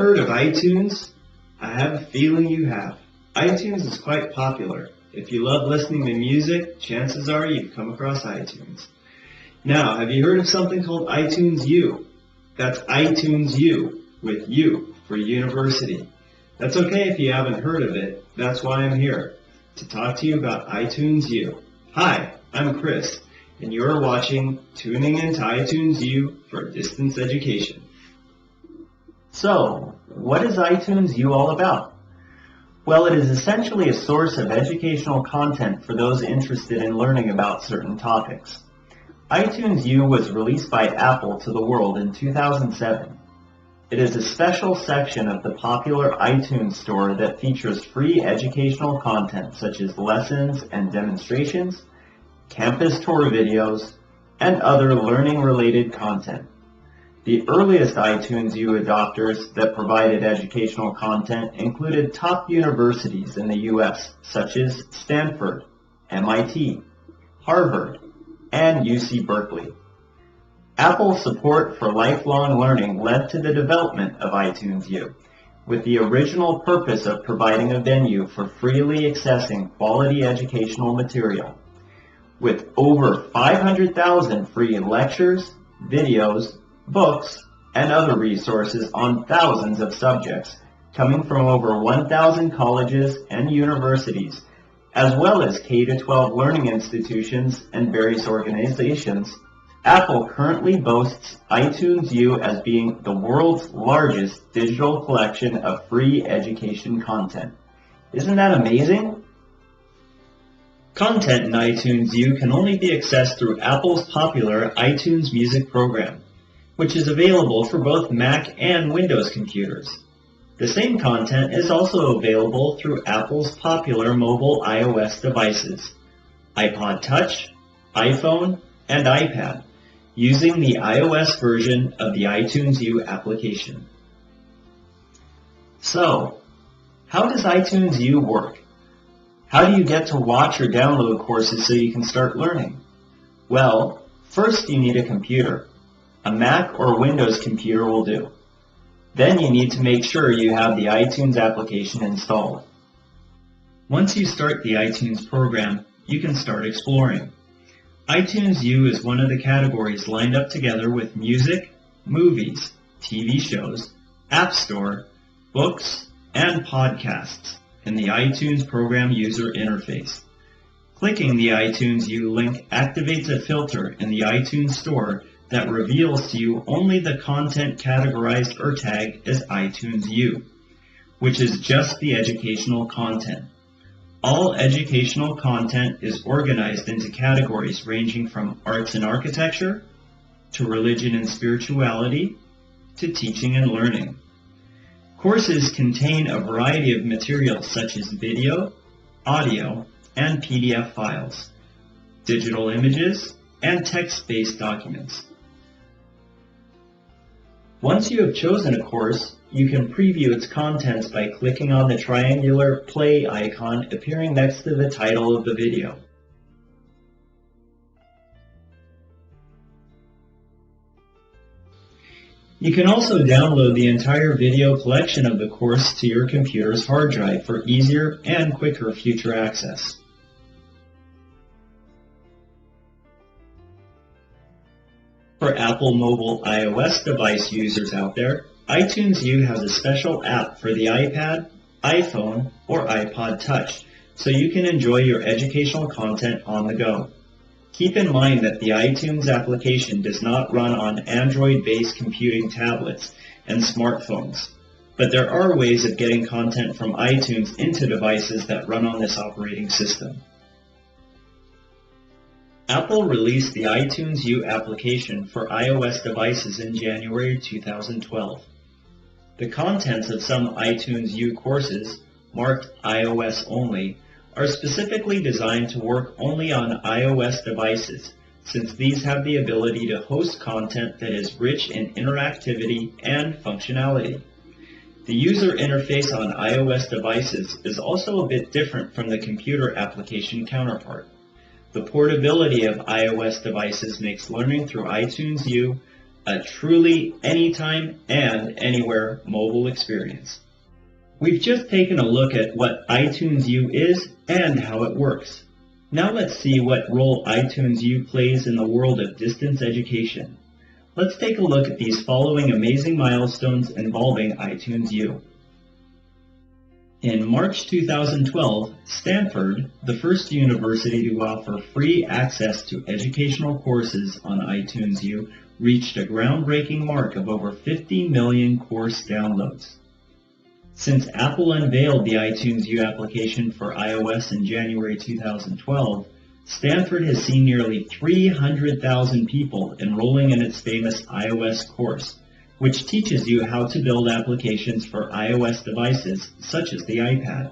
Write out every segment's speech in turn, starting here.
heard of iTunes? I have a feeling you have. iTunes is quite popular. If you love listening to music, chances are you've come across iTunes. Now, have you heard of something called iTunes U? That's iTunes U, with U for university. That's okay if you haven't heard of it. That's why I'm here, to talk to you about iTunes U. Hi, I'm Chris, and you're watching Tuning into iTunes U for Distance Education. So, what is iTunes U all about? Well, it is essentially a source of educational content for those interested in learning about certain topics. iTunes U was released by Apple to the world in 2007. It is a special section of the popular iTunes store that features free educational content such as lessons and demonstrations, campus tour videos, and other learning-related content. The earliest iTunes U adopters that provided educational content included top universities in the U.S. such as Stanford, MIT, Harvard, and UC Berkeley. Apple's support for lifelong learning led to the development of iTunes U, with the original purpose of providing a venue for freely accessing quality educational material. With over 500,000 free lectures, videos, books, and other resources on thousands of subjects coming from over 1,000 colleges and universities, as well as K-12 learning institutions and various organizations, Apple currently boasts iTunes U as being the world's largest digital collection of free education content. Isn't that amazing? Content in iTunes U can only be accessed through Apple's popular iTunes Music program, which is available for both Mac and Windows computers. The same content is also available through Apple's popular mobile iOS devices, iPod Touch, iPhone, and iPad, using the iOS version of the iTunes U application. So, how does iTunes U work? How do you get to watch or download courses so you can start learning? Well, first you need a computer. A Mac or Windows computer will do. Then you need to make sure you have the iTunes application installed. Once you start the iTunes program, you can start exploring. iTunes U is one of the categories lined up together with music, movies, TV shows, App Store, books, and podcasts in the iTunes program user interface. Clicking the iTunes U link activates a filter in the iTunes Store that reveals to you only the content categorized or tagged as iTunes U, which is just the educational content. All educational content is organized into categories ranging from arts and architecture, to religion and spirituality, to teaching and learning. Courses contain a variety of materials such as video, audio, and PDF files, digital images, and text-based documents. Once you have chosen a course, you can preview its contents by clicking on the triangular play icon appearing next to the title of the video. You can also download the entire video collection of the course to your computer's hard drive for easier and quicker future access. For Apple mobile iOS device users out there, iTunes U has a special app for the iPad, iPhone, or iPod Touch, so you can enjoy your educational content on the go. Keep in mind that the iTunes application does not run on Android-based computing tablets and smartphones, but there are ways of getting content from iTunes into devices that run on this operating system. Apple released the iTunes U application for iOS devices in January 2012. The contents of some iTunes U courses, marked iOS only, are specifically designed to work only on iOS devices, since these have the ability to host content that is rich in interactivity and functionality. The user interface on iOS devices is also a bit different from the computer application counterpart. The portability of iOS devices makes learning through iTunes U a truly anytime and anywhere mobile experience. We've just taken a look at what iTunes U is and how it works. Now let's see what role iTunes U plays in the world of distance education. Let's take a look at these following amazing milestones involving iTunes U. In March 2012, Stanford, the first university to offer free access to educational courses on iTunes U, reached a groundbreaking mark of over 50 million course downloads. Since Apple unveiled the iTunes U application for iOS in January 2012, Stanford has seen nearly 300,000 people enrolling in its famous iOS course, which teaches you how to build applications for iOS devices such as the iPad.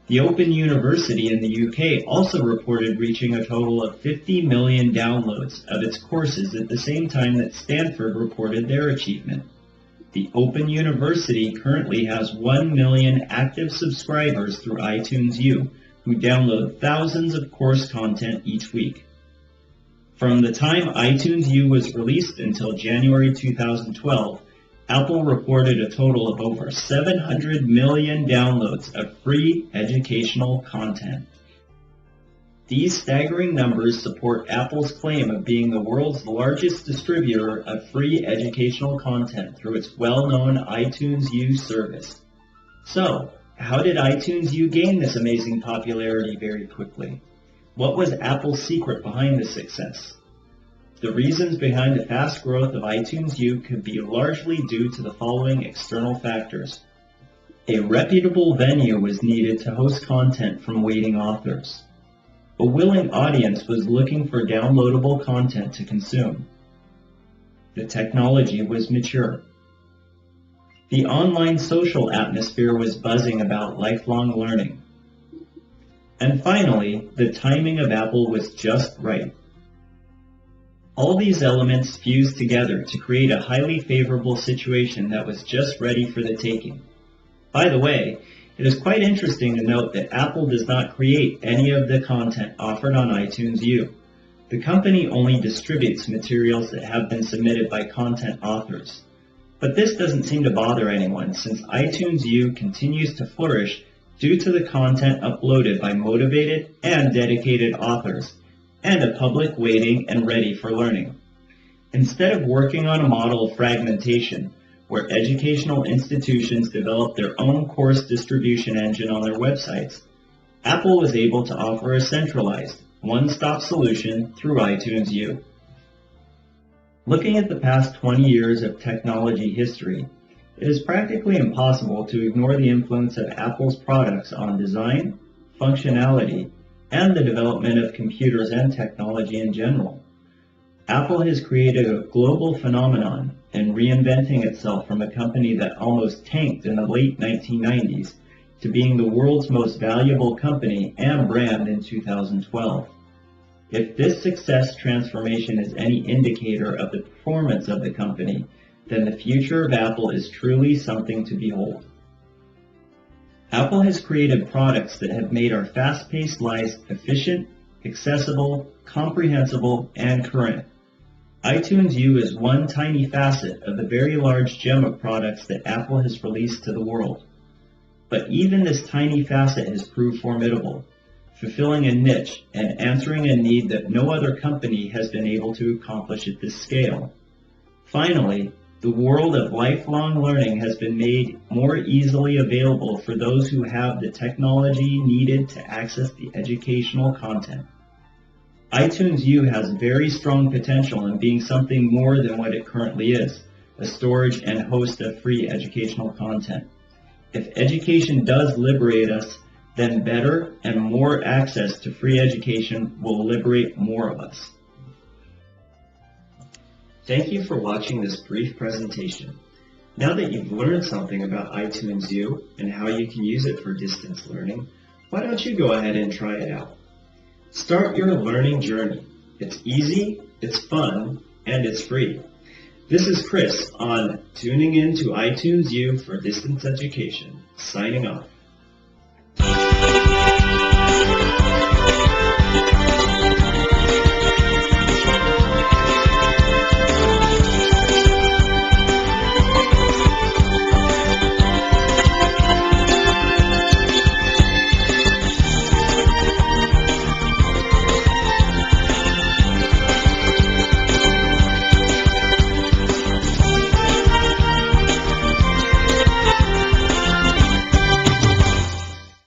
The Open University in the UK also reported reaching a total of 50 million downloads of its courses at the same time that Stanford reported their achievement. The Open University currently has 1 million active subscribers through iTunes U, who download thousands of course content each week. From the time iTunes U was released until January 2012, Apple reported a total of over 700 million downloads of free educational content. These staggering numbers support Apple's claim of being the world's largest distributor of free educational content through its well-known iTunes U service. So, how did iTunes U gain this amazing popularity very quickly? What was Apple's secret behind this success? The reasons behind the fast growth of iTunes U could be largely due to the following external factors. A reputable venue was needed to host content from waiting authors. A willing audience was looking for downloadable content to consume. The technology was mature. The online social atmosphere was buzzing about lifelong learning. And finally, the timing of Apple was just right. All these elements fused together to create a highly favorable situation that was just ready for the taking. By the way, it is quite interesting to note that Apple does not create any of the content offered on iTunes U. The company only distributes materials that have been submitted by content authors. But this doesn't seem to bother anyone since iTunes U continues to flourish due to the content uploaded by motivated and dedicated authors, and a public waiting and ready for learning. Instead of working on a model of fragmentation, where educational institutions develop their own course distribution engine on their websites, Apple was able to offer a centralized, one-stop solution through iTunes U. Looking at the past 20 years of technology history, it is practically impossible to ignore the influence of Apple's products on design, functionality, and the development of computers and technology in general. Apple has created a global phenomenon in reinventing itself from a company that almost tanked in the late 1990s to being the world's most valuable company and brand in 2012. If this success transformation is any indicator of the performance of the company, then the future of Apple is truly something to behold. Apple has created products that have made our fast-paced lives efficient, accessible, comprehensible, and current. iTunes U is one tiny facet of the very large gem of products that Apple has released to the world. But even this tiny facet has proved formidable, fulfilling a niche and answering a need that no other company has been able to accomplish at this scale. Finally, the world of lifelong learning has been made more easily available for those who have the technology needed to access the educational content. iTunes U has very strong potential in being something more than what it currently is, a storage and host of free educational content. If education does liberate us, then better and more access to free education will liberate more of us. Thank you for watching this brief presentation. Now that you've learned something about iTunes U and how you can use it for distance learning, why don't you go ahead and try it out? Start your learning journey. It's easy, it's fun, and it's free. This is Chris on Tuning In to iTunes U for Distance Education, signing off.